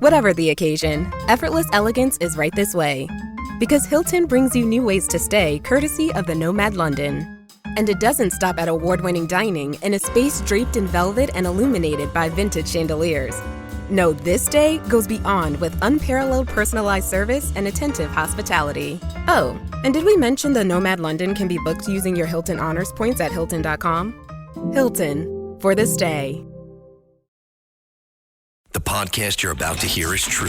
Whatever the occasion, effortless elegance is right this way. Because Hilton brings you new ways to stay courtesy of the Nomad London. And it doesn't stop at award-winning dining in a space draped in velvet and illuminated by vintage chandeliers. No, this day goes beyond with unparalleled personalized service and attentive hospitality. Oh, and did we mention the Nomad London can be booked using your Hilton Honors points at Hilton.com? Hilton, for the stay. The podcast you're about to hear is true.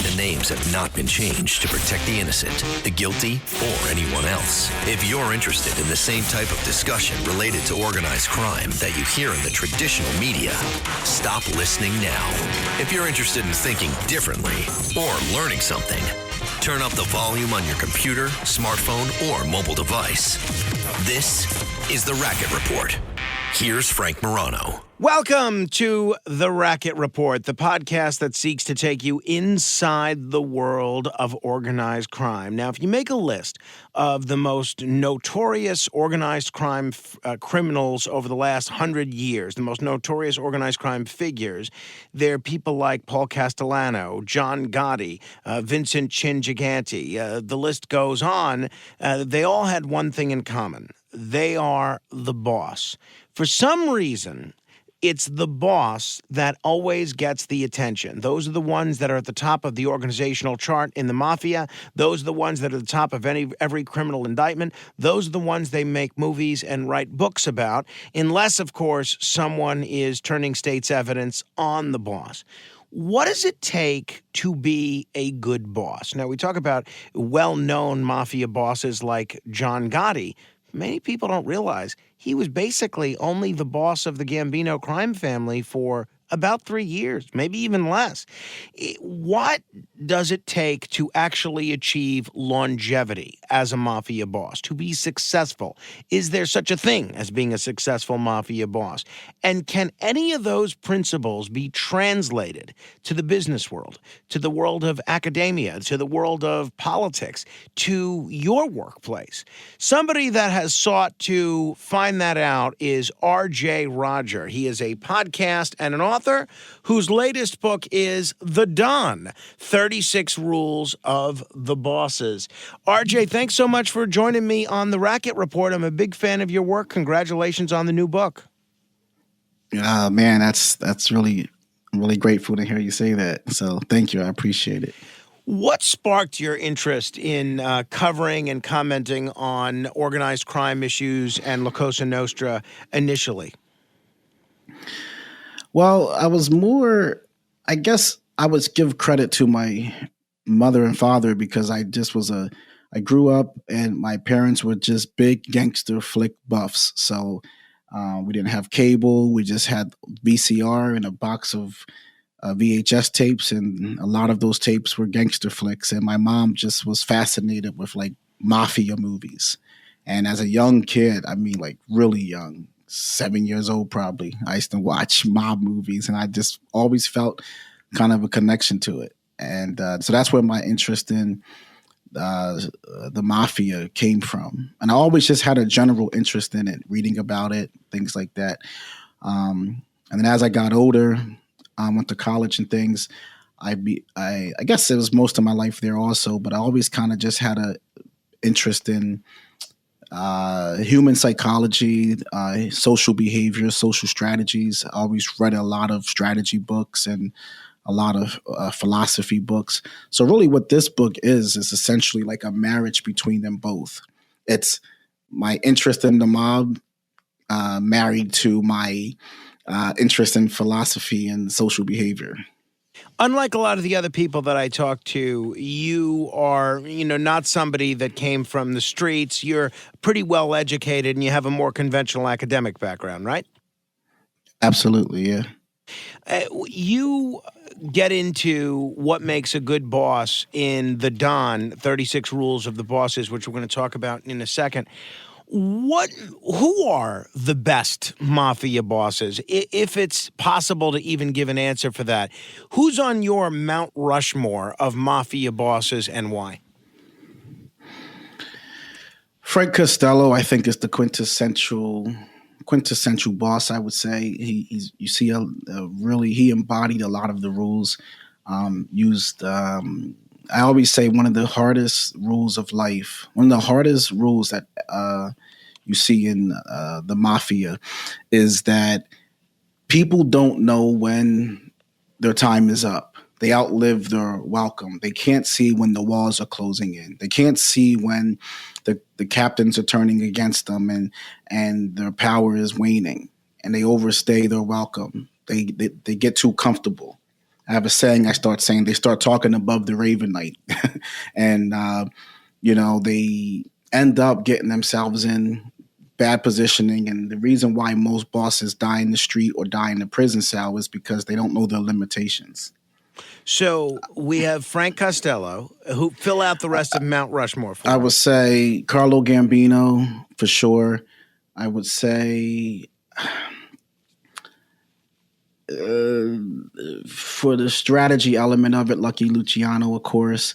The names have not been changed to protect the innocent, the guilty, or anyone else. If you're interested in the same type of discussion related to organized crime that you hear in the traditional media, stop listening now. If you're interested in thinking differently or learning something, turn up the volume on your computer, smartphone, or mobile device. This is The Racket Report. Here's Frank Morano. Welcome to The Racket Report, the podcast that seeks to take you inside the world of organized crime. Now, if you make a list of the most notorious organized crime criminals over the last 100 years, the most notorious organized crime figures, there are people like Paul Castellano, John Gotti, Vincent Chin Gigante. The list goes on. They all had one thing in common. They are the boss. For some reason, it's the boss that always gets the attention. Those are the ones that are at the top of the organizational chart in the mafia. Those are the ones that are at the top of every criminal indictment. Those are the ones they make movies and write books about, unless, of course, someone is turning state's evidence on the boss. What does it take to be a good boss? Now, we talk about well-known mafia bosses like John Gotti. Many people don't realize he was basically only the boss of the Gambino crime family for about 3 years, maybe even less. What does it take to actually achieve longevity as a mafia boss, to be successful? Is there such a thing as being a successful mafia boss? And can any of those principles be translated to the business world, to the world of academia, to the world of politics, to your workplace? Somebody that has sought to find that out is R.J. Roger. He is a podcast and an author whose latest book is The Don, 36 Rules of the Bosses. RJ, thanks so much for joining me on The Racket Report. I'm a big fan of your work. Congratulations on the new book. Man, that's really, really grateful to hear you say that. So thank you. I appreciate it. What sparked your interest in covering and commenting on organized crime issues and La Cosa Nostra initially? Well, I guess I would give credit to my mother and father because I grew up and my parents were just big gangster flick buffs. So we didn't have cable. We just had VCR and a box of VHS tapes. And a lot of those tapes were gangster flicks. And my mom just was fascinated with like mafia movies. And as a young kid, I mean, like really young, 7 years old probably, I used to watch mob movies and I just always felt kind of a connection to it. And so that's where my interest in the mafia came from. And I always just had a general interest in it, reading about it, things like that. And then as I got older, went to college and things, I guess it was most of my life there also, but I always kind of just had a interest in human psychology, social behavior, social strategies. I always read a lot of strategy books and a lot of philosophy books. So really what this book is essentially like a marriage between them both. It's my interest in the mob married to my interest in philosophy and social behavior. Unlike a lot of the other people that I talk to, you are, not somebody that came from the streets. You're pretty well educated and you have a more conventional academic background, right? Absolutely, yeah. You get into what makes a good boss in The Don, 36 Rules of the Bosses, which we're going to talk about in a second. Who are the best mafia bosses? If it's possible to even give an answer for that, who's on your Mount Rushmore of mafia bosses and why? Frank Costello, I think, is the quintessential quintessential boss, I would say. You see he embodied a lot of the rules. Used I always say one of the hardest rules of life, one of the hardest rules that you see in the mafia is that people don't know when their time is up. They outlive their welcome. They can't see when the walls are closing in. They can't see when the captains are turning against them and their power is waning and they overstay their welcome. They get too comfortable. I have a saying I start saying, they start talking above the Raven Knight. And, they end up getting themselves in bad positioning. And the reason why most bosses die in the street or die in the prison cell is because they don't know their limitations. So we have Frank Costello, who fill out the rest of Mount Rushmore for I me. would say Carlo Gambino for sure. I would say for the strategy element of it, Lucky Luciano, of course,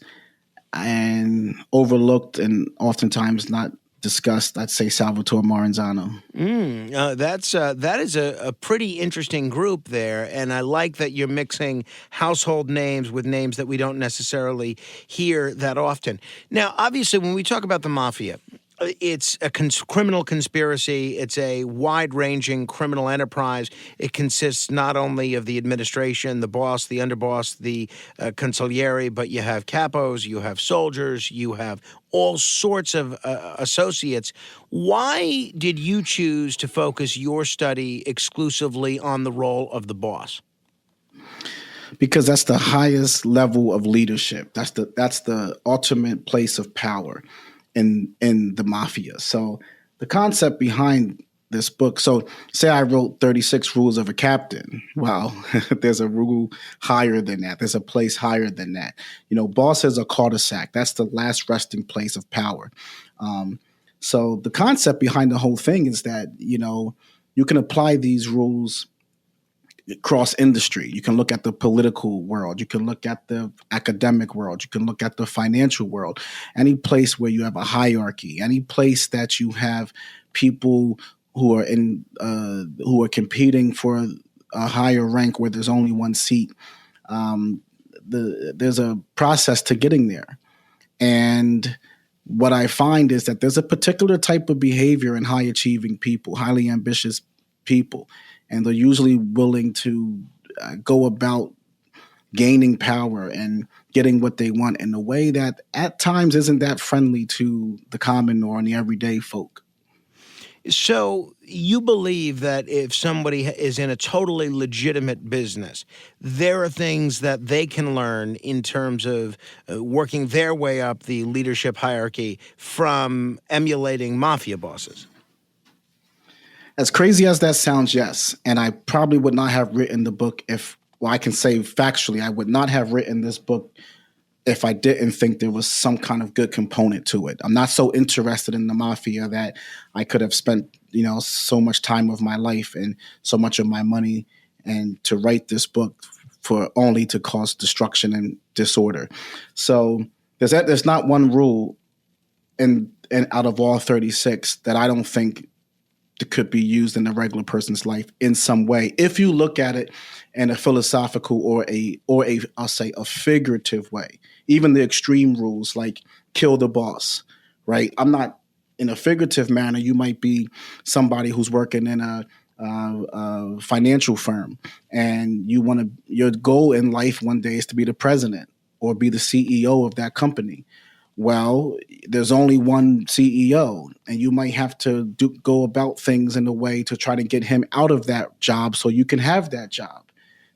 and overlooked and oftentimes not discussed, I'd say Salvatore Maranzano. That is a pretty interesting group there, and I like that you're mixing household names with names that we don't necessarily hear that often. Now, obviously, when we talk about the mafia, it's a criminal conspiracy. It's a wide-ranging criminal enterprise. It consists not only of the administration, the boss, the underboss, the consigliere, but you have capos, you have soldiers, you have all sorts of associates. Why did you choose to focus your study exclusively on the role of the boss? Because that's the highest level of leadership. That's the ultimate place of power in the mafia. So the concept behind this book. So say I wrote 36 rules of a captain. Well, there's a rule higher than that. There's a place higher than that. Bosses are cul-de-sac. That's the last resting place of power. So the concept behind the whole thing is that, you can apply these rules cross industry. You can look at the political world. You can look at the academic world. You can look at the financial world. Any place where you have a hierarchy, any place that you have people who are competing for a higher rank where there's only one seat. There's a process to getting there. And what I find is that there's a particular type of behavior in high achieving people, highly ambitious people, and they're usually willing to go about gaining power and getting what they want in a way that at times isn't that friendly to the common or the everyday folk. So you believe that if somebody is in a totally legitimate business, there are things that they can learn in terms of working their way up the leadership hierarchy from emulating mafia bosses? As crazy as that sounds, yes. And I probably would not have written the book I can say factually, I would not have written this book if I didn't think there was some kind of good component to it. I'm not so interested in the mafia that I could have spent, so much time of my life and so much of my money and to write this book for only to cause destruction and disorder. So there's not one rule and out of all 36 that I don't think that could be used in a regular person's life in some way, if you look at it in a philosophical or I'll say a figurative way. Even the extreme rules like kill the boss, right? I'm not in a figurative manner. You might be somebody who's working in a financial firm, and your goal in life one day is to be the president or be the CEO of that company. Well, there's only one CEO, and you might have to go about things in a way to try to get him out of that job so you can have that job.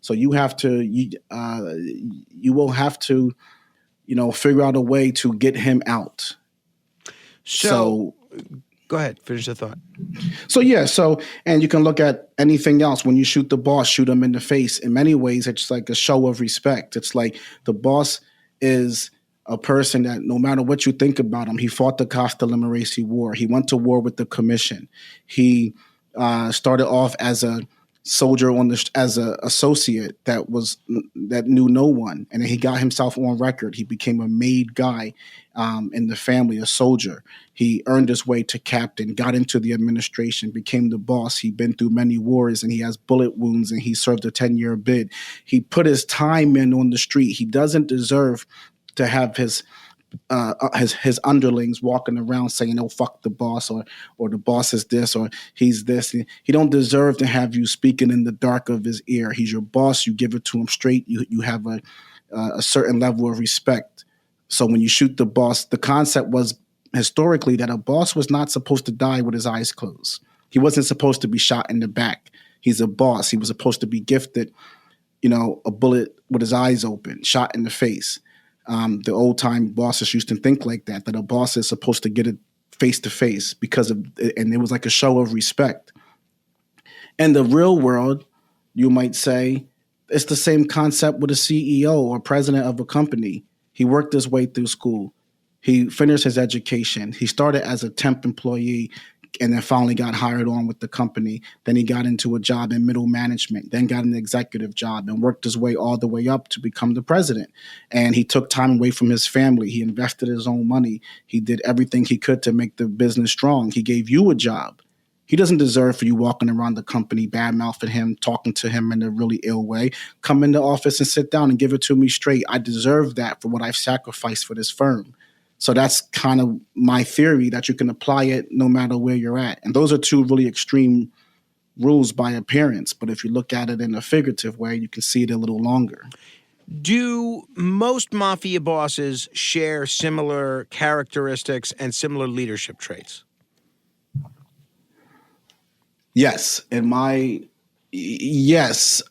So you have to, you will have to, figure out a way to get him out. So go ahead, finish the thought. And you can look at anything else. When you shoot the boss, shoot him in the face. In many ways, it's like a show of respect. It's like the boss is a person that no matter what you think about him, he fought the Costa Limerese War. He went to war with the Commission. He started off as a soldier as an associate that knew no one, and then he got himself on record. He became a made guy in the family, a soldier. He earned his way to captain, got into the administration, became the boss. He'd been through many wars and he has bullet wounds and he served a 10-year bid. He put his time in on the street. He doesn't deserve to have his underlings walking around saying, "Oh, fuck the boss," or the boss is this, or he's this. He don't deserve to have you speaking in the dark of his ear. He's your boss. You give it to him straight. You have a certain level of respect. So when you shoot the boss, the concept was historically that a boss was not supposed to die with his eyes closed. He wasn't supposed to be shot in the back. He's a boss. He was supposed to be gifted, a bullet with his eyes open, shot in the face. The old time bosses used to think like that a boss is supposed to get it face to face and it was like a show of respect. In the real world, you might say it's the same concept with a CEO or president of a company. He worked his way through school. He finished his education. He started as a temp employee and then finally got hired on with the company. Then he got into a job in middle management, then got an executive job and worked his way all the way up to become the president. And he took time away from his family. He invested his own money. He did everything he could to make the business strong. He gave you a job. He doesn't deserve for you walking around the company, bad-mouthing him, talking to him in a really ill way. Come in the office and sit down and give it to me straight. I deserve that for what I've sacrificed for this firm. So that's kind of my theory, that you can apply it no matter where you're at. And those are two really extreme rules by appearance. But if you look at it in a figurative way, you can see it a little longer. Do most mafia bosses share similar characteristics and similar leadership traits? Yes. Yes.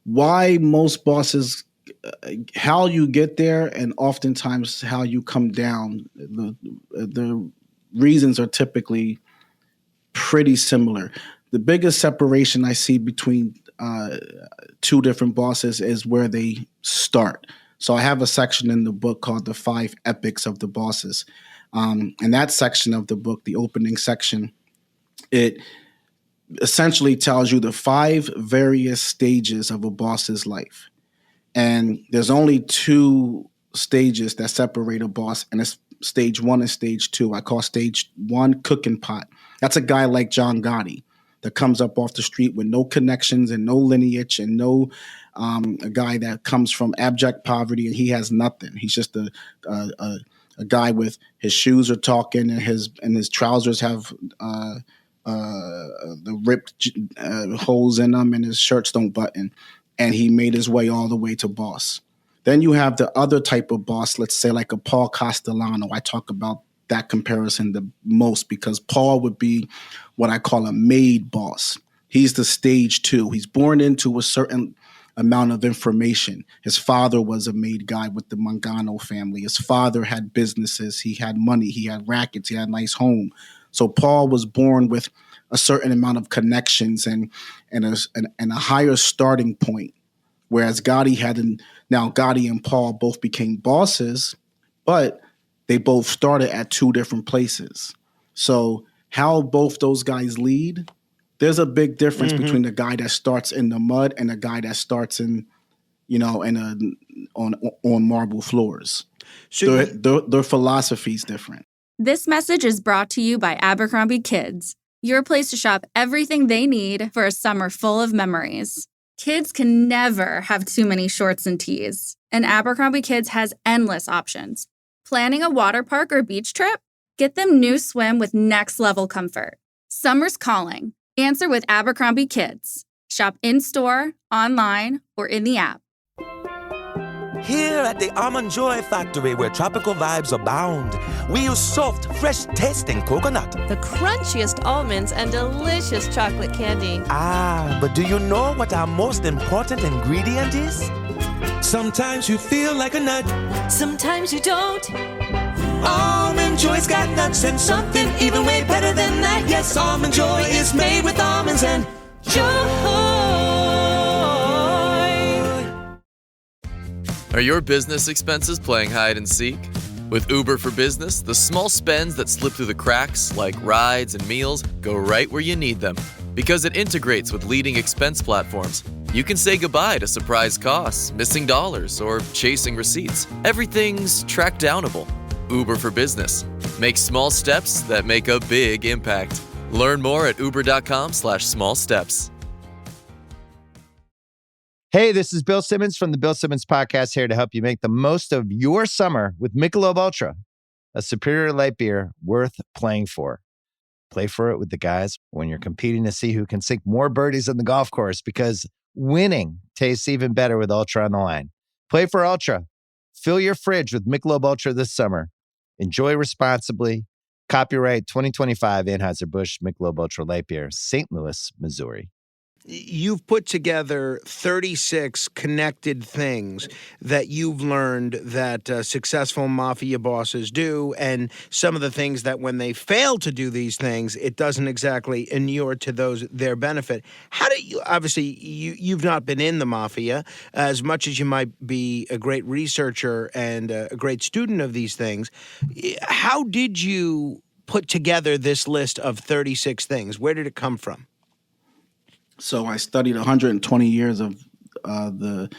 Why most bosses, how you get there and oftentimes how you come down, the reasons are typically pretty similar. The biggest separation I see between two different bosses is where they start. So I have a section in the book called The 5 Epics of the Bosses. And that section of the book, the opening section, it essentially tells you the 5 various stages of a boss's life. And there's only 2 stages that separate a boss, and it's stage 1 and stage 2. I call stage 1 cooking pot. That's a guy like John Gotti that comes up off the street with no connections and no lineage and no a guy that comes from abject poverty and he has nothing. He's just a guy with his shoes are talking and his trousers have the ripped holes in them and his shirts don't button. And he made his way all the way to boss. Then you have the other type of boss, let's say like a Paul Castellano. I talk about that comparison the most because Paul would be what I call a made boss. He's the stage 2. He's born into a certain amount of information. His father was a made guy with the Mangano family. His father had businesses. He had money. He had rackets. He had a nice home. So Paul was born with a certain amount of connections and a higher starting point, whereas Gotti now Gotti and Paul both became bosses, but they both started at 2 different places. So how both those guys lead, there's a big difference between the guy that starts in the mud and the guy that starts on marble floors. So their philosophy is different. This message is brought to you by Abercrombie Kids, your place to shop everything they need for a summer full of memories. Kids can never have too many shorts and tees, and Abercrombie Kids has endless options. Planning a water park or beach trip? Get them new swim with next-level comfort. Summer's calling. Answer with Abercrombie Kids. Shop in-store, online, or in the app. Here at the Almond Joy Factory, where tropical vibes abound, we use soft, fresh-tasting coconut. The crunchiest almonds and delicious chocolate candy. Ah, but do you know what our most important ingredient is? Sometimes you feel like a nut. Sometimes you don't. Almond Joy's got nuts and something even way better than that. Yes, Almond Joy is made with almonds and joy. Are your business expenses playing hide and seek? With Uber for Business, the small spends that slip through the cracks, like rides and meals, go right where you need them. Because it integrates with leading expense platforms, you can say goodbye to surprise costs, missing dollars, or chasing receipts. Everything's track downable. Uber for Business. Make small steps that make a big impact. Learn more at uber.com/small steps. Hey, this is Bill Simmons from the Bill Simmons Podcast, here to help you make the most of your summer with Michelob Ultra, a superior light beer worth playing for. Play for it with the guys when you're competing to see who can sink more birdies on the golf course, because winning tastes even better with Ultra on the line. Play for Ultra. Fill your fridge with Michelob Ultra this summer. Enjoy responsibly. Copyright 2025 Anheuser-Busch Michelob Ultra Light Beer, St. Louis, Missouri. You've put together 36 connected things that you've learned that successful mafia bosses do, and some of the things that when they fail to do these things, it doesn't exactly inure to their benefit. How do you, obviously, you've not been in the mafia as much as you might be a great researcher and a great student of these things. How did you put together this list of 36 things? Where did it come from? So I studied 120 years of the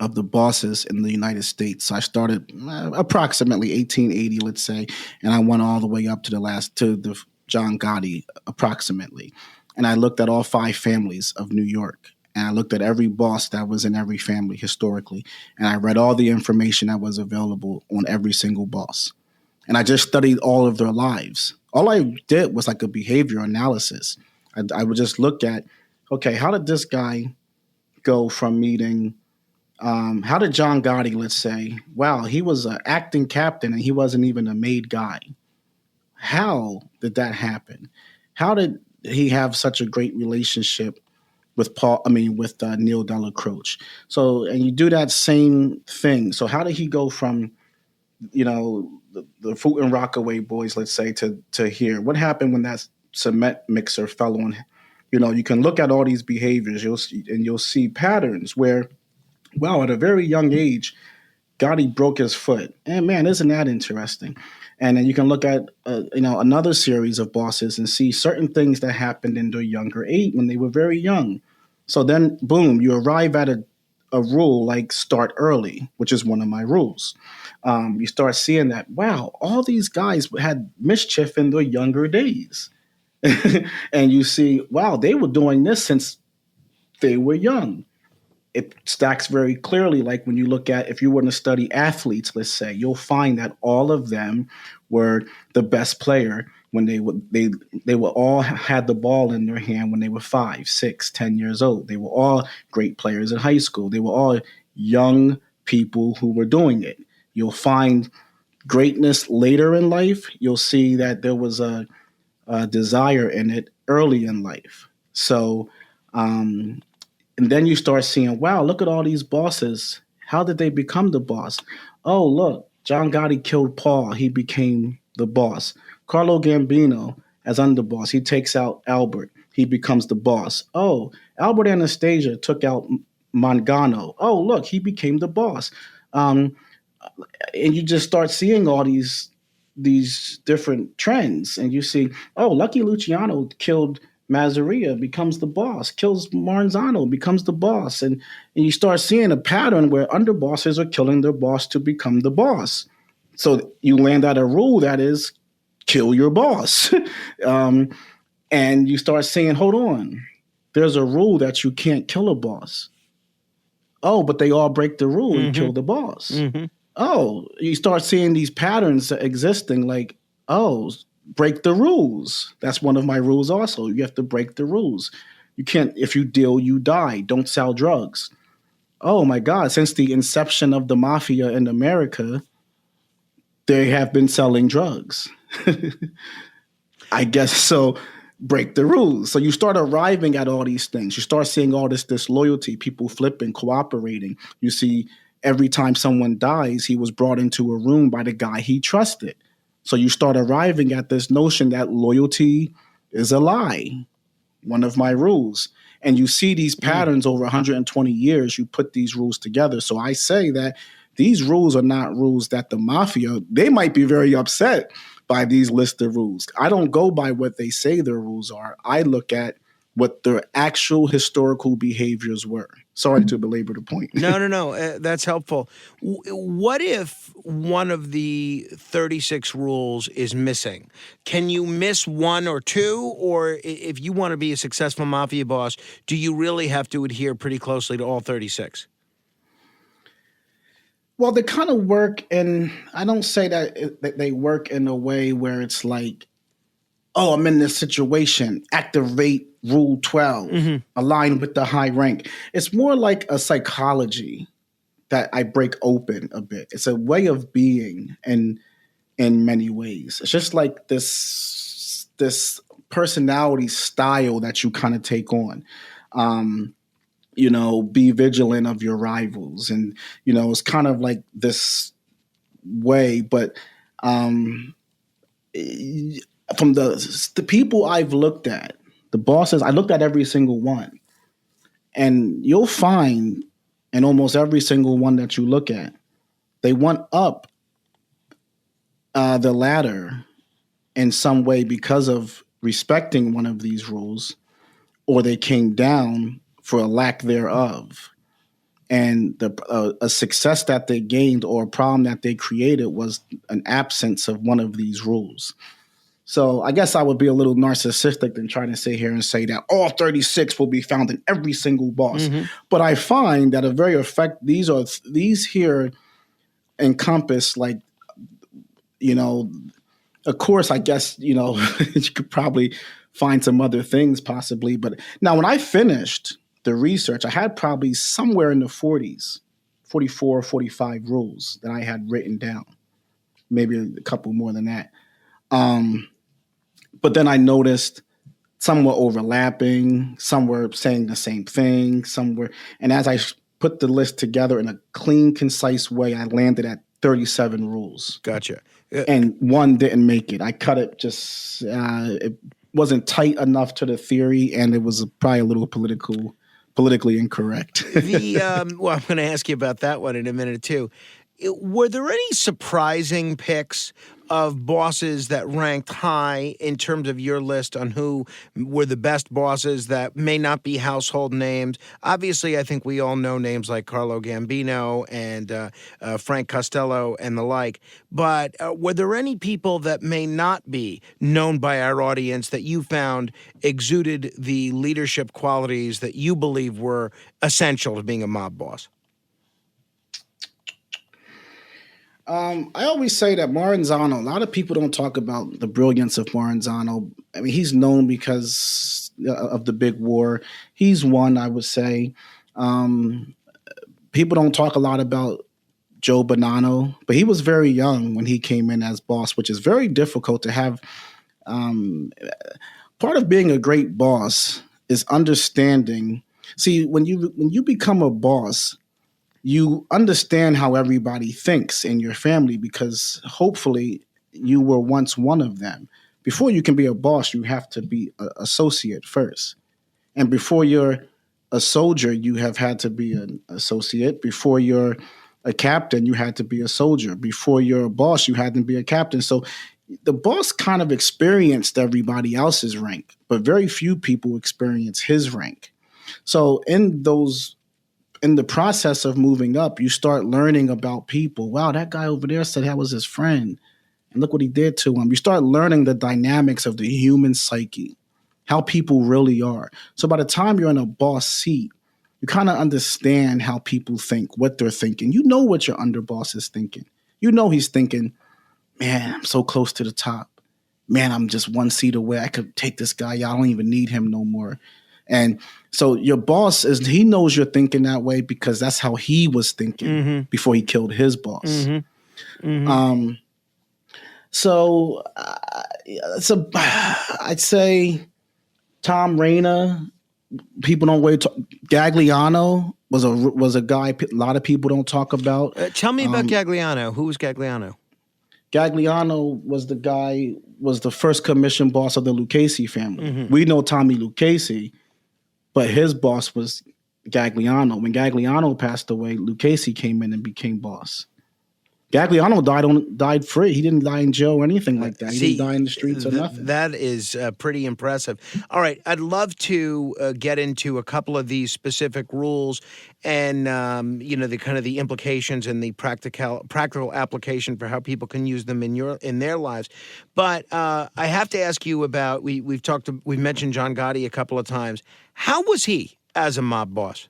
bosses in the United States. So I started approximately 1880, let's say, and I went all the way up to the John Gotti, approximately. And I looked at all 5 families of New York, and I looked at every boss that was in every family historically, and I read all the information that was available on every single boss. And I just studied all of their lives. All I did was like a behavior analysis. I would just look at, okay, how did this guy go from meeting, how did John Gotti, let's say, wow, he was an acting captain and he wasn't even a made guy. How did that happen? How did he have such a great relationship with Neil Delacroix? So, and you do that same thing. So how did he go from, the Fruit and Rockaway boys, let's say, to here? What happened when that cement mixer fell on him? You can look at all these behaviors, you'll see patterns where, wow, at a very young age, Gotti broke his foot. And man, isn't that interesting? And then you can look at another series of bosses and see certain things that happened in their younger age when they were very young. So then, boom, you arrive at a rule like start early, which is one of my rules. You start seeing that, wow, all these guys had mischief in their younger days. And you see, wow, they were doing this since they were young. It stacks very clearly. Like when you look at, if you were to study athletes, let's say, you'll find that all of them were the best player when they were all had the ball in their hand when they were 5, 6, 10 years old. They were all great players in high school. They were all young people who were doing it. You'll find greatness later in life. You'll see that there was a desire in it early in life. So, and then you start seeing, wow, look at all these bosses. How did they become the boss? Oh, look, John Gotti killed Paul. He became the boss. Carlo Gambino as underboss. He takes out Albert. He becomes the boss. Oh, Albert Anastasia took out Mangano. Oh, look, he became the boss. And you just start seeing all these different trends, and you see, oh, Lucky Luciano killed Mazzaria, becomes the boss, kills Maranzano, becomes the boss, and you start seeing a pattern where underbosses are killing their boss to become the boss. So you land at a rule that is kill your boss. And you start saying, hold on, there's a rule that you can't kill a boss. Oh, but they all break the rule and kill the boss. Mm-hmm. Oh, you start seeing these patterns existing, like, oh, break the rules. That's one of my rules also. You have to break the rules. You can't, if you deal, you die. Don't sell drugs. Oh my God, since the inception of the mafia in America, they have been selling drugs. I guess so. Break the rules. So you start arriving at all these things. You start seeing all this disloyalty, people flipping, cooperating. You see, every time someone dies, he was brought into a room by the guy he trusted. So you start arriving at this notion that loyalty is a lie, one of my rules. And you see these patterns over 120 years, you put these rules together. So I say that these rules are not rules that the mafia, they might be very upset by these list of rules. I don't go by what they say their rules are. I look at what their actual historical behaviors were. Sorry to belabor the point. No. That's helpful. What if one of the 36 rules is missing? Can you miss one or two? Or if you want to be a successful mafia boss, do you really have to adhere pretty closely to all 36? Well, they kind of work, and I don't say that they work in a way where it's like, oh, I'm in this situation, activate Rule 12, align with the high rank. It's more like a psychology that I break open a bit. It's a way of being in many ways. It's just like this personality style that you kind of take on. Be vigilant of your rivals. And, it's kind of like this way, but from the people I've looked at, the bosses, I looked at every single one. And you'll find in almost every single one that you look at, they went up the ladder in some way because of respecting one of these rules, or they came down for a lack thereof. And a success that they gained or a problem that they created was an absence of one of these rules. So I guess I would be a little narcissistic than trying to sit here and say that all 36 will be found in every single boss. But I find that these here encompass, like, of course, I guess, you could probably find some other things possibly. But now when I finished the research, I had probably somewhere in the 40s, 44, 45 rules that I had written down, maybe a couple more than that. But then I noticed some were overlapping, some were saying the same thing, and as I put the list together in a clean, concise way, I landed at 37 rules. Gotcha. And one didn't make it. I cut it it wasn't tight enough to the theory, and it was probably a little politically incorrect. Well, I'm going to ask you about that one in a minute, too. Were there any surprising picks of bosses that ranked high in terms of your list on who were the best bosses that may not be household names? Obviously, I think we all know names like Carlo Gambino and Frank Costello and the like. But were there any people that may not be known by our audience that you found exuded the leadership qualities that you believe were essential to being a mob boss? I always say that Maranzano, a lot of people don't talk about the brilliance of Maranzano. I mean, he's known because of the big war. He's one, I would say. People don't talk a lot about Joe Bonanno, but he was very young when he came in as boss, which is very difficult to have. Part of being a great boss is understanding. See, when you become a boss, you understand how everybody thinks in your family because hopefully you were once one of them. Before you can be a boss, you have to be an associate first. And before you're a soldier, you have had to be an associate. Before you're a captain, you had to be a soldier. Before you're a boss, you had to be a captain. So the boss kind of experienced everybody else's rank, but very few people experience his rank. So in the process of moving up, you start learning about people. Wow, that guy over there said that was his friend. And look what he did to him. You start learning the dynamics of the human psyche, how people really are. So by the time you're in a boss seat, you kind of understand how people think, what they're thinking. You know what your underboss is thinking. You know he's thinking, man, I'm so close to the top. Man, I'm just one seat away. I could take this guy. I don't even need him no more. And so your boss he knows you're thinking that way because that's how he was thinking before he killed his boss. So I'd say Tom Rayner. People don't wait. Gagliano was a guy a lot of people don't talk about. Tell me about Gagliano. Who was Gagliano? Gagliano was the first commission boss of the Lucchese family. We know Tommy Lucchese, but his boss was Gagliano. When Gagliano passed away, Lucchese came in and became boss. Gagliano died free. He didn't die in jail or anything like that. He See, didn't die in the streets or nothing. that is pretty impressive. All right, I'd love to get into a couple of these specific rules and the kind of the implications and the practical application for how people can use them in their lives. But I have to ask you about we've mentioned John Gotti a couple of times. How was he as a mob boss?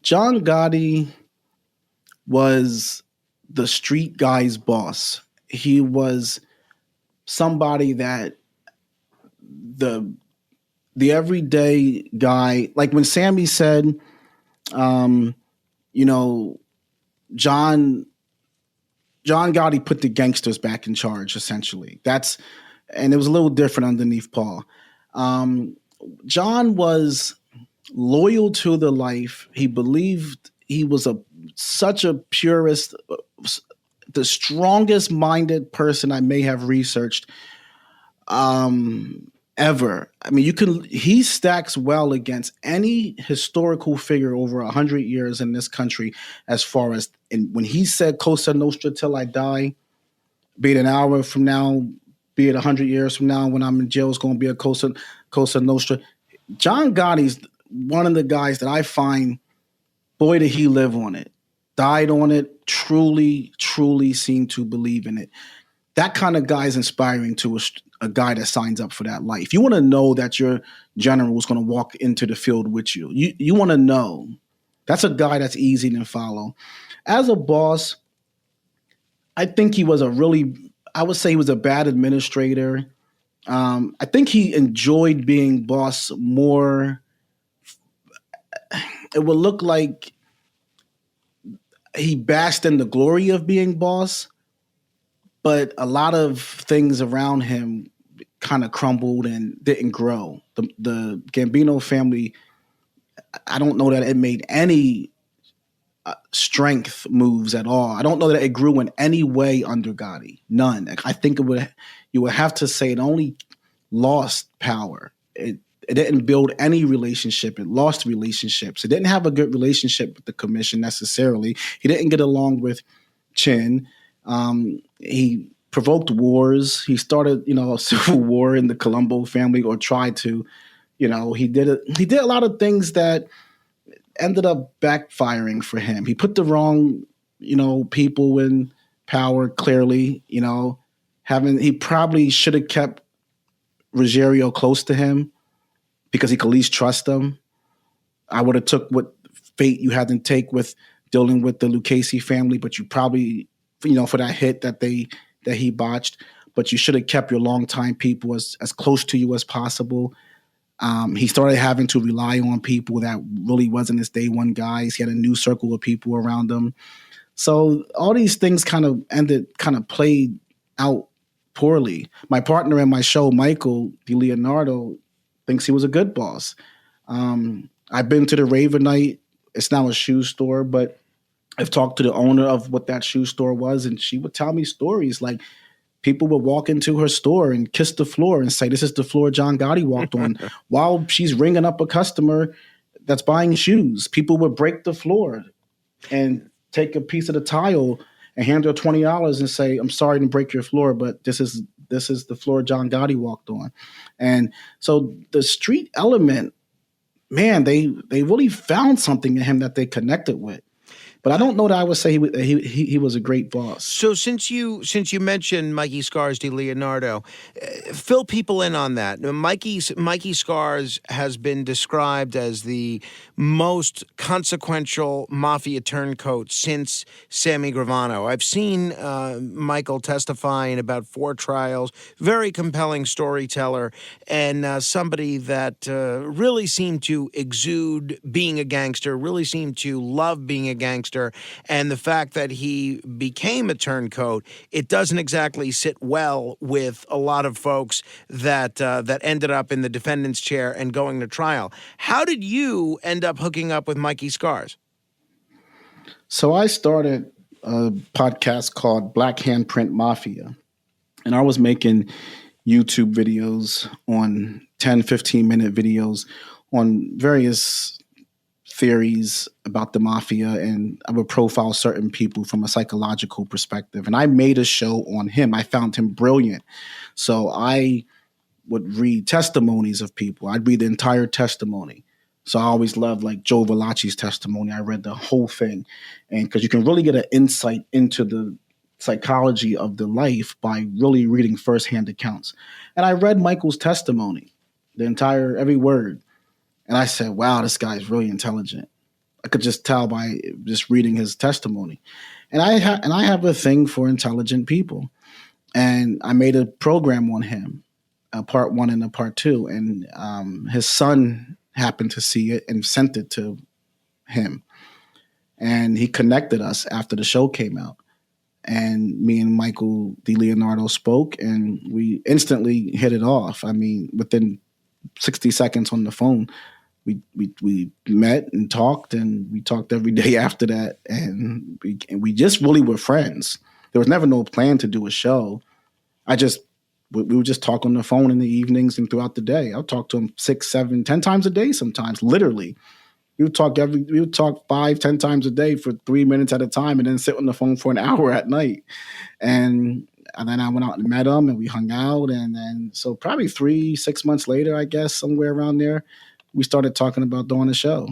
John Gotti was the street guy's boss. He was somebody that the everyday guy, like when Sammy said, John Gotti put the gangsters back in charge, essentially. And it was a little different underneath Paul. John was loyal to the life. He believed he was such a purist, the strongest minded person I may have researched ever. I mean, he stacks well against any historical figure over 100 years in this country as far as, and when he said Cosa Nostra till I die, be it an hour from now, be it 100 years from now when I'm in jail, it's going to be a Cosa Nostra. John Gotti's one of the guys that I find, boy, did he live on it, died on it, truly, truly seemed to believe in it. That kind of guy is inspiring to a guy that signs up for that life. You want to know that your general is going to walk into the field with you. You want to know. That's a guy that's easy to follow. As a boss, I think he was I would say he was a bad administrator. I think he enjoyed being boss more. It would look like he basked in the glory of being boss, but a lot of things around him kind of crumbled and didn't grow. The Gambino family, I don't know that it made any strength moves at all. I don't know that it grew in any way under Gotti. None. I think you would have to say it only lost power. It didn't build any relationship. It lost relationships. It didn't have a good relationship with the commission necessarily. He didn't get along with Chin. He provoked wars. He started, a civil war in the Colombo family, or tried to. He did a lot of things that ended up backfiring for him. He put the wrong, people in power. Clearly, he probably should have kept Ruggiero close to him, because he could at least trust them. I would have took what fate you had to take with dealing with the Lucchese family, but you probably, for that hit that he botched, but you should have kept your longtime people as close to you as possible. He started having to rely on people that really wasn't his day one guys. He had a new circle of people around him. So all these things kind of played out poorly. My partner in my show, Michael DiLeonardo, thinks he was a good boss. I've been to the Ravenite. It's now a shoe store, but I've talked to the owner of what that shoe store was, and she would tell me stories like people would walk into her store and kiss the floor and say, "This is the floor John Gotti walked on," while she's ringing up a customer that's buying shoes. People would break the floor and take a piece of the tile and hand her $20 and say, "I'm sorry to break your floor, but this is the floor John Gotti walked on." And so the street element, man, they really found something in him that they connected with. But I don't know that I would say he was a great boss. So since you mentioned Mikey Scars DiLeonardo, fill people in on that. Mikey Scars has been described as the most consequential mafia turncoat since Sammy Gravano. I've seen Michael testify in about 4 trials. Very compelling storyteller, and somebody that really seemed to exude being a gangster, really seemed to love being a gangster. And the fact that he became a turncoat, it doesn't exactly sit well with a lot of folks that ended up in the defendant's chair and going to trial. How did you end up hooking up with Mikey Scars? So I started a podcast called Black Handprint Mafia, and I was making YouTube videos on 10, 15-minute videos on various theories about the mafia, and I would profile certain people from a psychological perspective. And I made a show on him. I found him brilliant. So I would read testimonies of people. I'd read the entire testimony. So I always loved like Joe Valachi's testimony. I read the whole thing. And because you can really get an insight into the psychology of the life by really reading firsthand accounts. And I read Michael's testimony, every word. And I said, wow, this guy's really intelligent. I could just tell by just reading his testimony. And I have a thing for intelligent people. And I made a program on him, a part 1 and a part 2. And his son happened to see it and sent it to him. And he connected us after the show came out. And me and Michael DiLeonardo spoke, and we instantly hit it off. I mean, within 60 seconds on the phone, we met and we talked every day after that, and we just really were friends. There was never no plan to do a show. We would just talk on the phone in the evenings and throughout the day. I'll talk to him 6, 7, 10 times a day sometimes, literally. We would talk 5, 10 times a day for 3 minutes at a time, and then sit on the phone for an hour at night. And then I went out and met him, and we hung out, and then so probably 3, 6 months later, I guess, somewhere around there, we started talking about doing a show.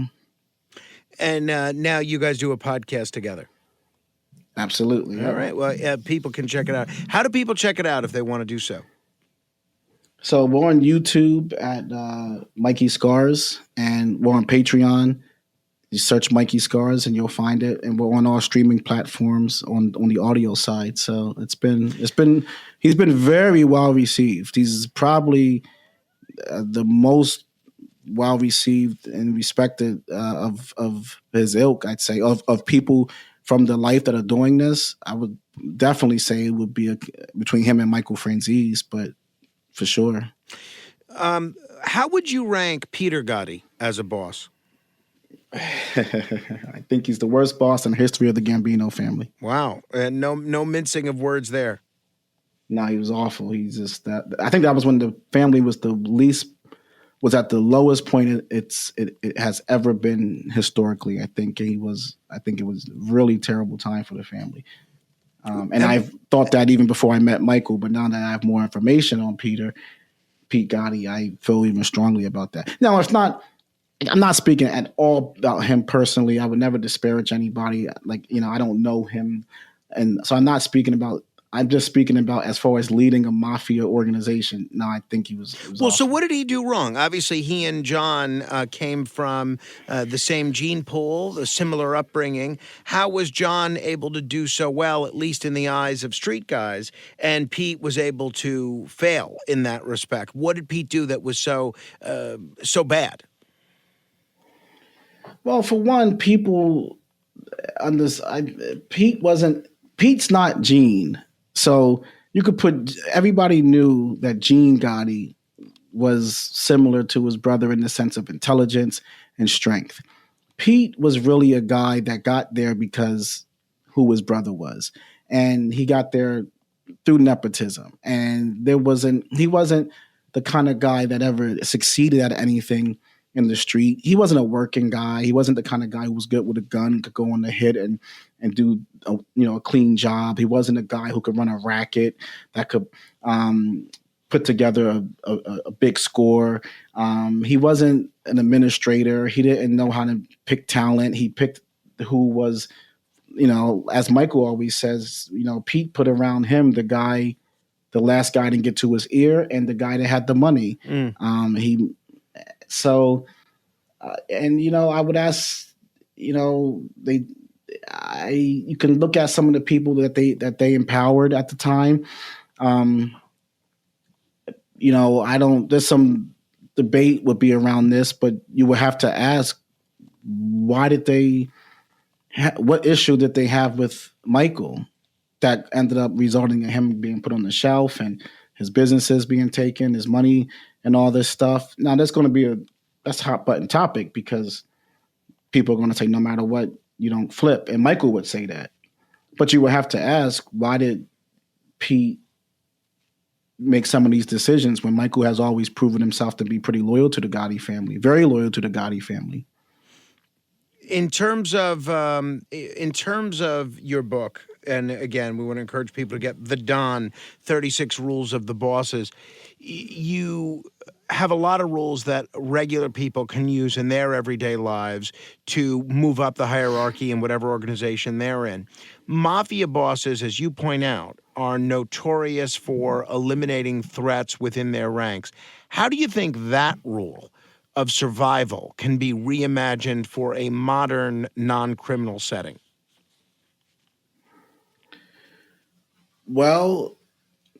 And now you guys do a podcast together. Absolutely. All right. Well, people can check it out. How do people check it out if they want to do so? So we're on YouTube at Mikey Scars, and we're on Patreon. You search Mikey Scars and you'll find it. And we're on all streaming platforms on the audio side. So he's been very well received. He's probably the most well received and respected of his ilk, I'd say, of people from the life that are doing this. I would definitely say it would be between him and Michael Franzese, but for sure. How would you rank Peter Gotti as a boss? I think he's the worst boss in the history of the Gambino family. Wow. And no mincing of words there. No, he was awful. He's just that. I think that was when the family was at the lowest point it has ever been historically. I think it was a really terrible time for the family. And I've thought that even before I met Michael, but now that I have more information on Pete Gotti, I feel even strongly about that. Now, I'm not speaking at all about him personally. I would never disparage anybody. I don't know him. And so I'm just speaking about as far as leading a mafia organization. No, I think he was well, awful. So what did he do wrong? Obviously, he and John came from the same gene pool, the similar upbringing. How was John able to do so well, at least in the eyes of street guys, and Pete was able to fail in that respect? What did Pete do that was so bad? Well, for one, people on this, Pete's not Gene. So you could everybody knew that Gene Gotti was similar to his brother in the sense of intelligence and strength. Pete was really a guy that got there because who his brother was. And he got there through nepotism. And he wasn't the kind of guy that ever succeeded at anything in the street. He wasn't a working guy. He wasn't the kind of guy who was good with a gun, could go on the hit and do a clean job. He wasn't a guy who could run a racket that could put together a big score. He wasn't an administrator. He didn't know how to pick talent. He picked who was, as Michael always says, Pete put around him the last guy didn't get to his ear and the guy that had the money. I would ask, you can look at some of the people that they empowered at the time. There's some debate would be around this, but you would have to ask, what issue did they have with Michael that ended up resulting in him being put on the shelf and his businesses being taken, his money and all this stuff? Now that's going to be that's a hot button topic because people are going to say no matter what, you don't flip. And Michael would say that. But you would have to ask, why did Pete make some of these decisions when Michael has always proven himself to be pretty loyal to the Gotti family, very loyal to the Gotti family. In terms of your book, and again, we want to encourage people to get The Don, 36 Rules of the Bosses. You have a lot of rules that regular people can use in their everyday lives to move up the hierarchy in whatever organization they're in. Mafia bosses, as you point out, are notorious for eliminating threats within their ranks. How do you think that rule of survival can be reimagined for a modern non-criminal setting? Well,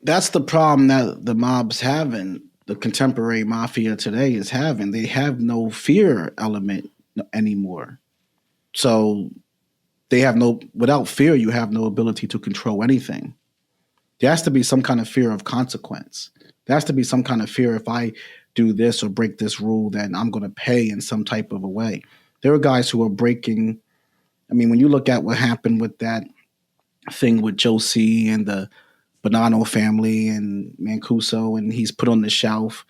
that's the problem that the mob's having, the contemporary mafia today is having. They have no fear element anymore. So without fear, you have no ability to control anything. There has to be some kind of fear of consequence. There has to be some kind of fear if I do this or break this rule, then I'm going to pay in some type of a way. There are guys who are breaking. I mean, when you look at what happened with that thing with Josie and the Bonanno family and Mancuso, and he's put on the shelf.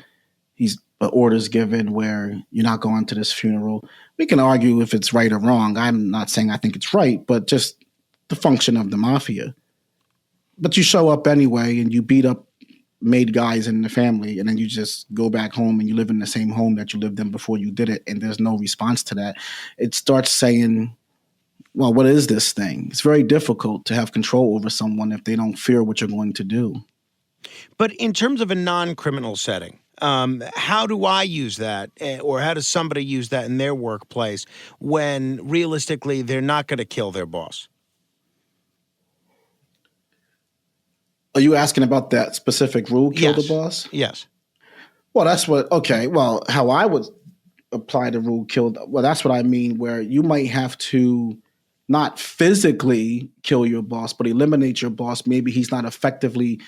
He's orders given where you're not going to this funeral. We can argue if it's right or wrong. I'm not saying I think it's right, but just the function of the mafia. But you show up anyway and you beat up made guys in the family, and then you just go back home and you live in the same home that you lived in before you did it, and there's no response to that. It starts saying, well, what is this thing? It's very difficult to have control over someone if they don't fear what you're going to do. But in terms of a non-criminal setting, how do I use that, or how does somebody use that in their workplace when realistically they're not going to kill their boss? Are you asking about that specific rule, kill Yes. the boss? Yes. Well, how I would apply the rule, that's what I mean, where you might have to not physically kill your boss, but eliminate your boss. Maybe he's not effectively.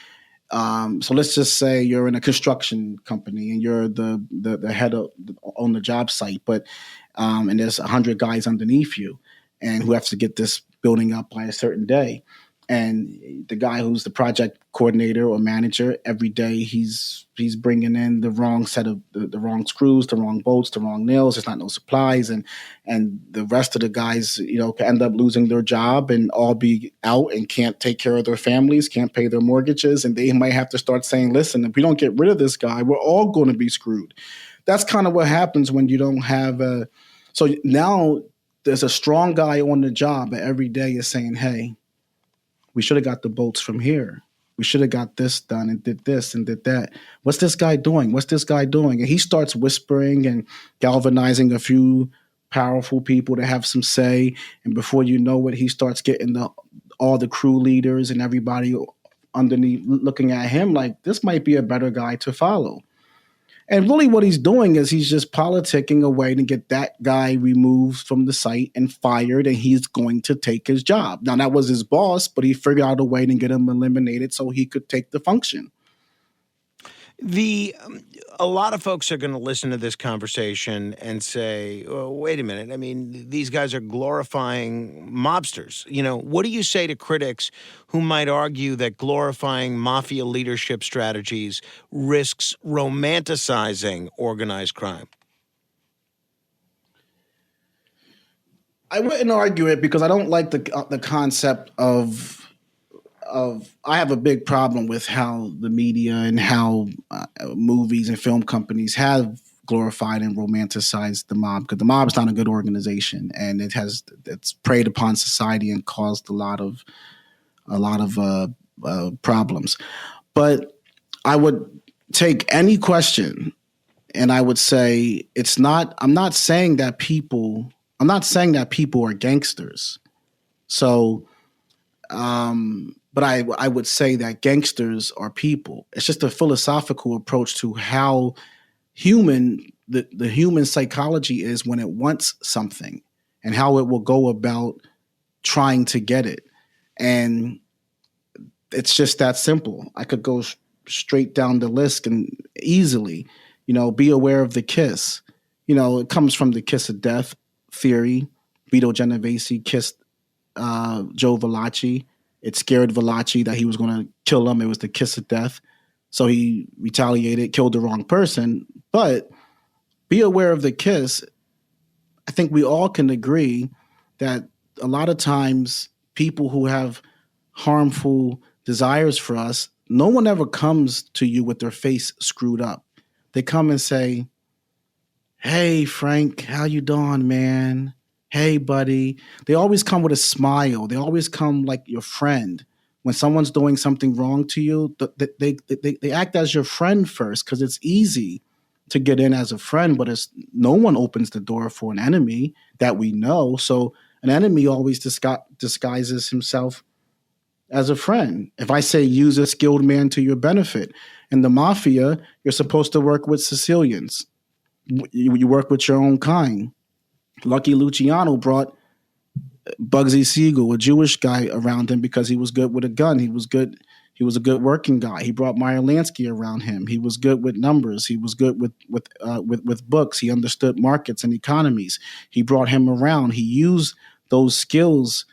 So let's just say you're in a construction company and you're the head on the job site, and there's 100 guys underneath you, and who have to get this building up by a certain day. And the guy who's the project coordinator or manager, every day he's bringing in the wrong set of the wrong screws, the wrong bolts, the wrong nails. There's not no supplies, and the rest of the guys, can end up losing their job and all be out and can't take care of their families, can't pay their mortgages, and they might have to start saying, "Listen, if we don't get rid of this guy, we're all going to be screwed." That's kind of what happens when you don't have a. So now there's a strong guy on the job, and every day is saying, "Hey, we should have got the bolts from here. We should have got this done and did this and did that. What's this guy doing? What's this guy doing?" And he starts whispering and galvanizing a few powerful people to have some say. And before you know it, he starts getting all the crew leaders and everybody underneath looking at him like, this might be a better guy to follow. And really what he's doing is he's just politicking a way to get that guy removed from the site and fired, and he's going to take his job. Now, that was his boss, but he figured out a way to get him eliminated so he could take the function. A lot of folks are going to listen to this conversation and say, oh, wait a minute. I mean, these guys are glorifying mobsters. What do you say to critics who might argue that glorifying mafia leadership strategies risks romanticizing organized crime? I wouldn't argue it because I don't like the concept of I have a big problem with how the media and how movies and film companies have glorified and romanticized the mob, because the mob is not a good organization, and it's preyed upon society and caused a lot of problems. But I would take any question and I would say I'm not saying that people are gangsters. So but I would say that gangsters are people. It's just a philosophical approach to how the human psychology is when it wants something and how it will go about trying to get it. And it's just that simple. I could go straight down the list and easily, be aware of the kiss. It comes from the kiss of death theory. Vito Genovese kissed Joe Valachi. It scared Valachi that he was going to kill him. It was the kiss of death. So he retaliated, killed the wrong person. But be aware of the kiss. I think we all can agree that a lot of times people who have harmful desires for us, no one ever comes to you with their face screwed up. They come and say, "Hey Frank, how you doing, man? Hey buddy." They always come with a smile. They always come like your friend. When someone's doing something wrong to you, they act as your friend first because it's easy to get in as a friend, but it's no one opens the door for an enemy that we know. So an enemy always disguises himself as a friend. If I say use a skilled man to your benefit, in the mafia, you're supposed to work with Sicilians. You work with your own kind. Lucky Luciano brought Bugsy Siegel, a Jewish guy, around him because he was good with a gun. He was good. He was a good working guy. He brought Meyer Lansky around him. He was good with numbers. He was good with books. He understood markets and economies. He brought him around. He used those skills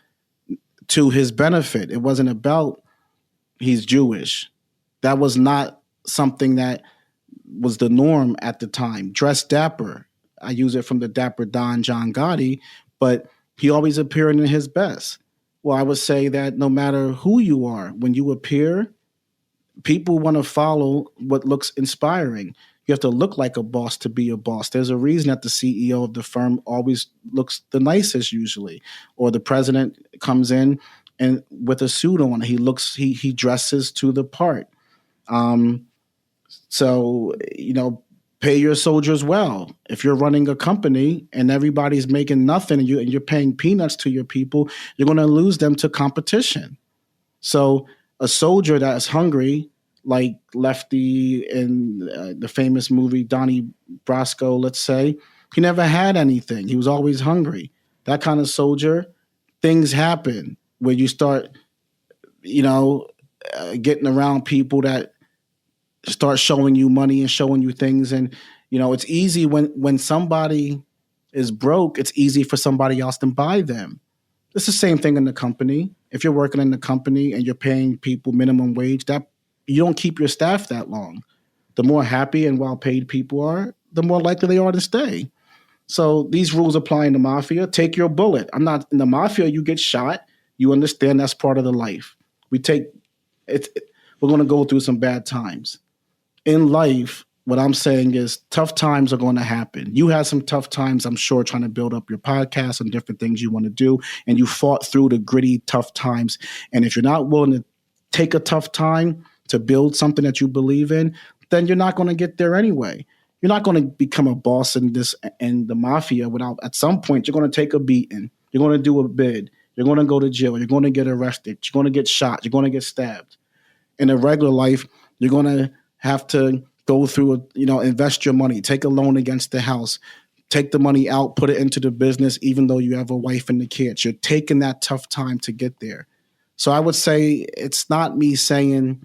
to his benefit. It wasn't about he's Jewish. That was not something that was the norm at the time. Dress dapper. I use it from the Dapper Don John Gotti, but he always appeared in his best. Well, I would say that no matter who you are, when you appear, people want to follow what looks inspiring. You have to look like a boss to be a boss. There's a reason that the CEO of the firm always looks the nicest usually, or the president comes in and with a suit on. He dresses to the part. So, pay your soldiers well. If you're running a company and everybody's making nothing and you're paying peanuts to your people, you're going to lose them to competition. So a soldier that's hungry, like Lefty in the famous movie Donnie Brasco, let's say, he never had anything. He was always hungry. That kind of soldier, things happen where you start, getting around people that start showing you money and showing you things. And, it's easy when somebody is broke, it's easy for somebody else to buy them. It's the same thing in the company. If you're working in the company and you're paying people minimum wage, that you don't keep your staff that long. The more happy and well-paid people are, the more likely they are to stay. So these rules apply in the mafia. Take your bullet. I'm not in the mafia. You get shot. You understand that's part of the life. We're going to go through some bad times. In life, what I'm saying is tough times are going to happen. You had some tough times, I'm sure, trying to build up your podcast and different things you want to do, and you fought through the gritty, tough times. And if you're not willing to take a tough time to build something that you believe in, then you're not going to get there anyway. You're not going to become a boss in the mafia without, at some point, you're going to take a beating. You're going to do a bid. You're going to go to jail. You're going to get arrested. You're going to get shot. You're going to get stabbed. In a regular life, you're going to have to go through, invest your money, take a loan against the house, take the money out, put it into the business, even though you have a wife and the kids. You're taking that tough time to get there. So I would say it's not me saying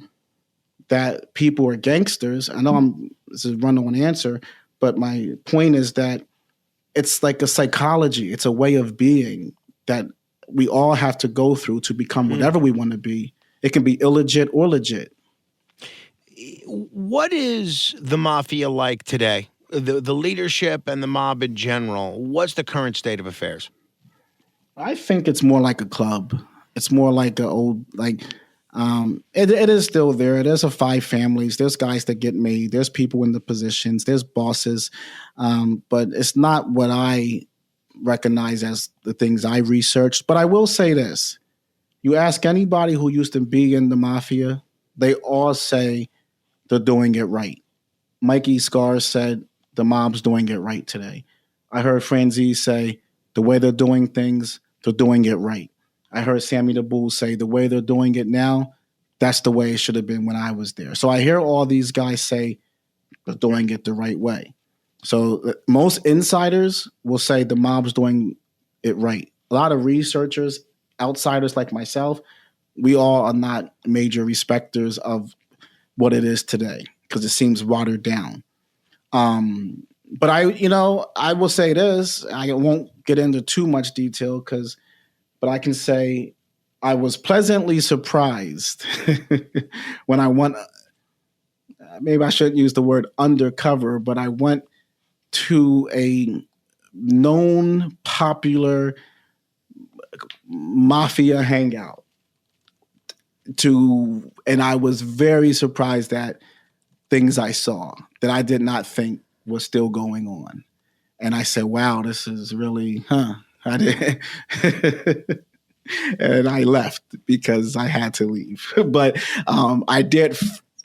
that people are gangsters. I know this is a run-on answer, but my point is that it's like a psychology. It's a way of being that we all have to go through to become whatever we want to be. It can be illegit or legit. What is the mafia like today? The leadership and the mob in general. What's the current state of affairs? I think it's more like a club. It's more like an old, it is still there. There's 5 families. There's guys that get made. There's people in the positions. There's bosses. But it's not what I recognize as the things I researched. But I will say this. You ask anybody who used to be in the mafia, they all say they're doing it right. Mikey Scars said the mob's doing it right today. I heard Franzi say the way they're doing things, they're doing it right. I heard Sammy the Bull say the way they're doing it now, that's the way it should have been when I was there. So I hear all these guys say they're doing it the right way. So most insiders will say the mob's doing it right. A lot of researchers, outsiders like myself, we all are not major respecters of what it is today because it seems watered down. But I will say this. I won't get into too much detail but I can say I was pleasantly surprised when I went maybe I shouldn't use the word undercover, but I went to a known popular mafia hangout and I was very surprised at things I saw that I did not think was still going on. And I said, wow, this is really, I did. And I left because I had to leave. But I did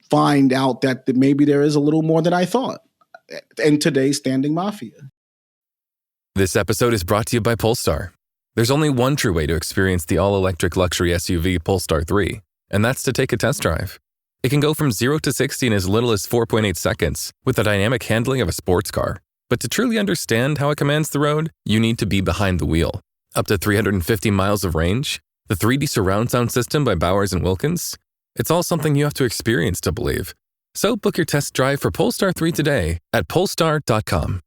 find out that maybe there is a little more than I thought in today's standing mafia. This episode is brought to you by Polestar. There's only one true way to experience the all-electric luxury SUV Polestar 3, and that's to take a test drive. It can go from 0 to 60 in as little as 4.8 seconds with the dynamic handling of a sports car. But to truly understand how it commands the road, you need to be behind the wheel. Up to 350 miles of range, the 3D surround sound system by Bowers & Wilkins. It's all something you have to experience to believe. So book your test drive for Polestar 3 today at polestar.com.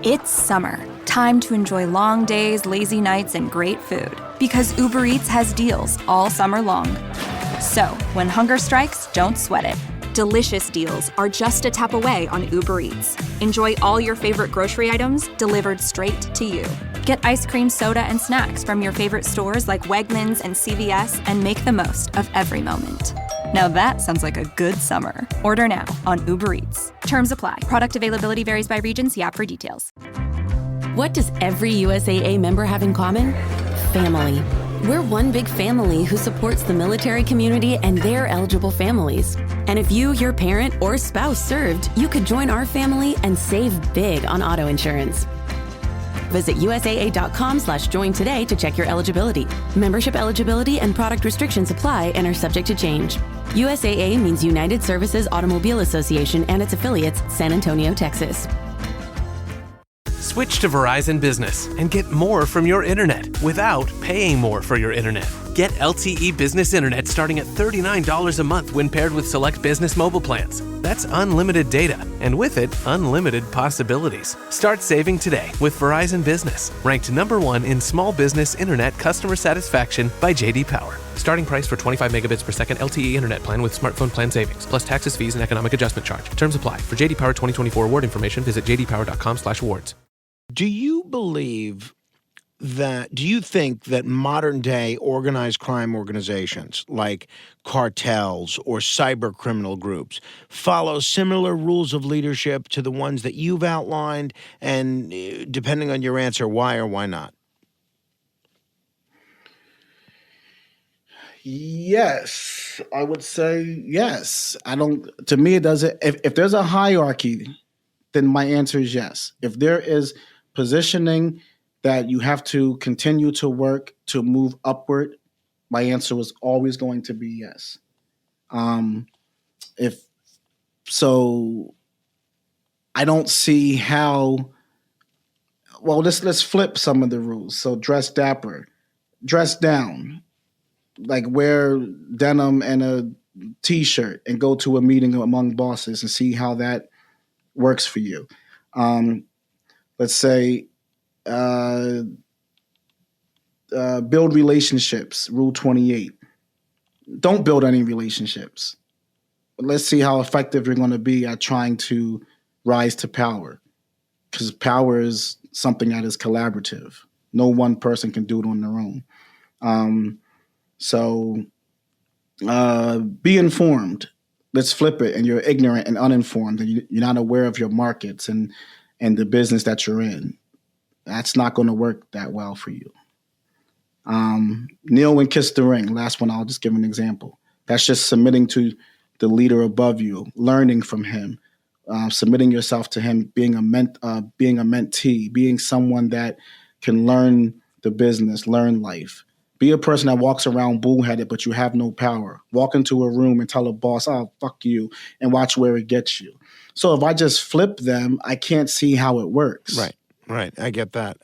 It's summer. Time to enjoy long days, lazy nights, and great food. Because Uber Eats has deals all summer long. So, when hunger strikes, don't sweat it. Delicious deals are just a tap away on Uber Eats. Enjoy all your favorite grocery items delivered straight to you. Get ice cream, soda, and snacks from your favorite stores like Wegmans and CVS and make the most of every moment. Now that sounds like a good summer. Order now on Uber Eats. Terms apply. Product availability varies by region. See app for details. What does every USAA member have in common? Family. We're one big family who supports the military community and their eligible families. And if you, your parent, or spouse served, you could join our family and save big on auto insurance. Visit USAA.com/join today to check your eligibility. Membership eligibility and product restrictions apply and are subject to change. USAA means United Services Automobile Association and its affiliates, San Antonio, Texas. Switch to Verizon Business and get more from your internet without paying more for your internet. Get LTE Business Internet starting at $39 a month when paired with select business mobile plans. That's unlimited data, and with it, unlimited possibilities. Start saving today with Verizon Business, ranked #1 in small business internet customer satisfaction by J.D. Power. Starting price for 25 megabits per second LTE internet plan with smartphone plan savings, plus taxes, fees, and economic adjustment charge. Terms apply. For J.D. Power 2024 award information, visit jdpower.com/awards. Do you think that modern day organized crime organizations like cartels or cyber criminal groups follow similar rules of leadership to the ones that you've outlined? And depending on your answer, why or why not? Yes, I would say yes. To me, it doesn't. If there's a hierarchy, then my answer is yes. If there is positioning that you have to continue to work to move upward, my answer was always going to be yes. If so, I don't see how. Well, let's flip some of the rules. So dress dapper, dress down, like wear denim and a t-shirt and go to a meeting among bosses and see how that works for you. Let's say build relationships, Rule 28. Don't build any relationships. Let's see how effective you're going to be at trying to rise to power, because power is something that is collaborative. No one person can do it on their own. So be informed. Let's flip it. And you're ignorant and uninformed, and you're not aware of your markets and the business that you're in. That's not going to work that well for you. Kneel and kiss the ring. Last one, I'll just give an example. That's just submitting to the leader above you, learning from him, submitting yourself to him, being a mentee, being someone that can learn the business, learn life. Be a person that walks around bullheaded, but you have no power. Walk into a room and tell a boss, "Oh, fuck you," and watch where it gets you. So if I just flip them, I can't see how it works. Right. I get that.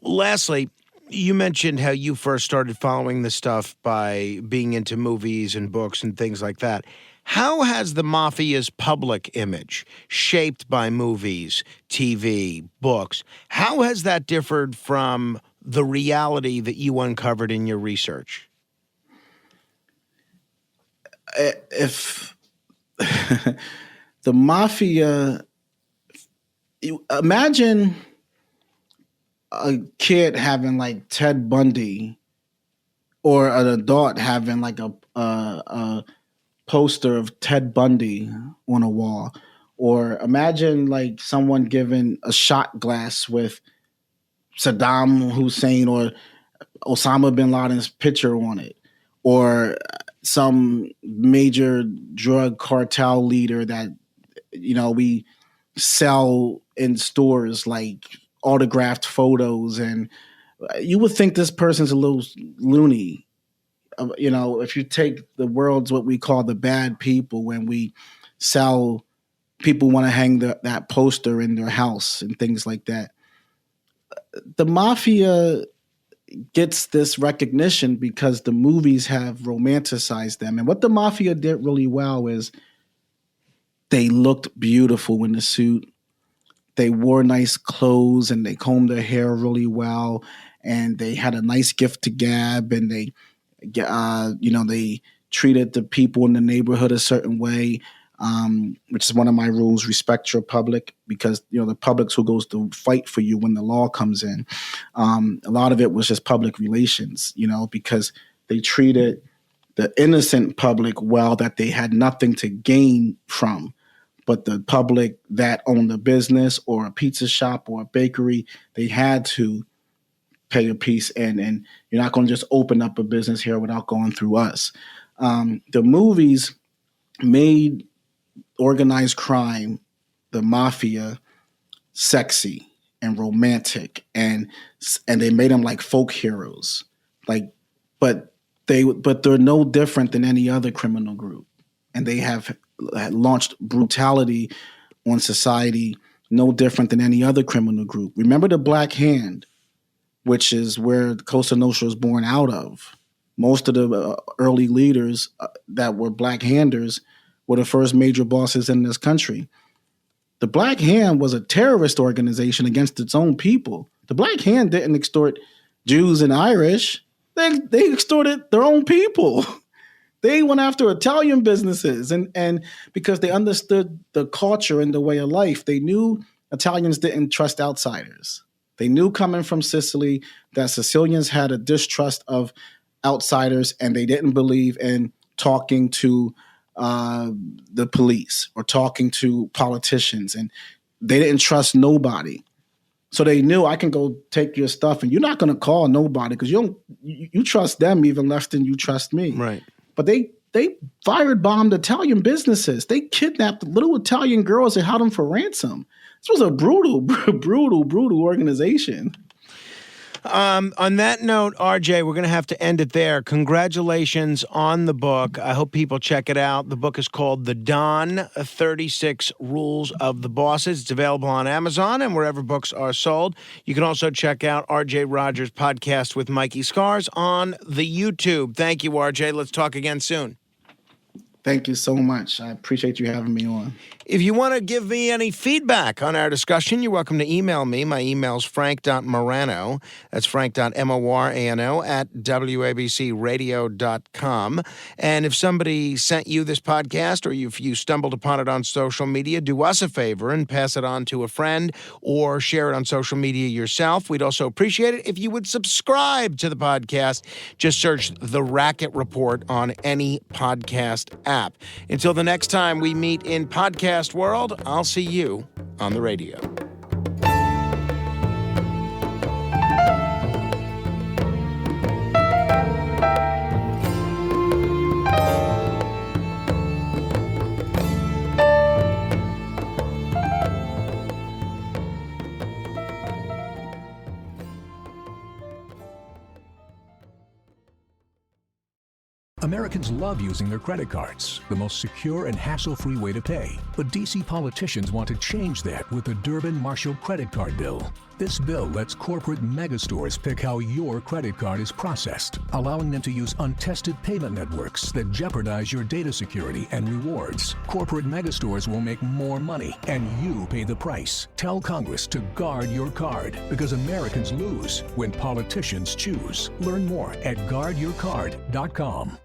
Lastly, you mentioned how you first started following this stuff by being into movies and books and things like that. How has the mafia's public image, shaped by movies, TV, books, how has that differed from the reality that you uncovered in your research? If the mafia. Imagine a kid having like Ted Bundy, or an adult having like a poster of Ted Bundy on a wall, or imagine like someone giving a shot glass with Saddam Hussein or Osama bin Laden's picture on it, or some major drug cartel leader that we sell in stores, like autographed photos, and you would think this person's a little loony. If you take the world's what we call the bad people, when we sell, people want to hang that poster in their house and things like that. The mafia gets this recognition because the movies have romanticized them. And what the mafia did really well is they looked beautiful in the suit. They wore nice clothes and they combed their hair really well. And they had a nice gift to gab, and they treated the people in the neighborhood a certain way, which is one of my rules: respect your public, because the public's who goes to fight for you when the law comes in. A lot of it was just public relations, because they treated the innocent public well that they had nothing to gain from. But the public that owned a business or a pizza shop or a bakery, they had to pay a piece, and you're not going to just open up a business here without going through us. The movies made organized crime, the mafia, sexy and romantic, and they made them like folk heroes. But they're no different than any other criminal group, and they have launched brutality on society no different than any other criminal group. Remember the Black Hand, which is where Cosa Nostra was born out of. Most of the early leaders that were Black Handers were the first major bosses in this country. The Black Hand was a terrorist organization against its own people. The Black Hand didn't extort Jews and Irish. They extorted their own people. They went after Italian businesses, and because they understood the culture and the way of life. They knew Italians didn't trust outsiders. They knew coming from Sicily that Sicilians had a distrust of outsiders, and they didn't believe in talking to the police or talking to politicians, and they didn't trust nobody. So they knew, I can go take your stuff, and you're not going to call nobody because you trust them even less than you trust me. Right. But they bombed Italian businesses. They kidnapped little Italian girls and held them for ransom. This was a brutal, brutal organization. On that note, RJ, we're going to have to end it there. Congratulations on the book. I hope people check it out. The book is called The Don, 36 Rules of the Bosses. It's available on Amazon and wherever books are sold. You can also check out RJ Rogers' podcast with Mikey Scars on the YouTube. Thank you, RJ. Let's talk again soon. Thank you so much. I appreciate you having me on. If you want to give me any feedback on our discussion, you're welcome to email me. My email is frank.morano. That's frank.morano at wabcradio.com. And if somebody sent you this podcast, or if you stumbled upon it on social media, do us a favor and pass it on to a friend or share it on social media yourself. We'd also appreciate it if you would subscribe to the podcast. Just search The Racket Report on any podcast app. Until the next time we meet in podcast world, I'll see you on the radio. Americans love using their credit cards, the most secure and hassle-free way to pay. But D.C. politicians want to change that with the Durbin-Marshall credit card bill. This bill lets corporate megastores pick how your credit card is processed, allowing them to use untested payment networks that jeopardize your data security and rewards. Corporate megastores will make more money, and you pay the price. Tell Congress to guard your card, because Americans lose when politicians choose. Learn more at guardyourcard.com.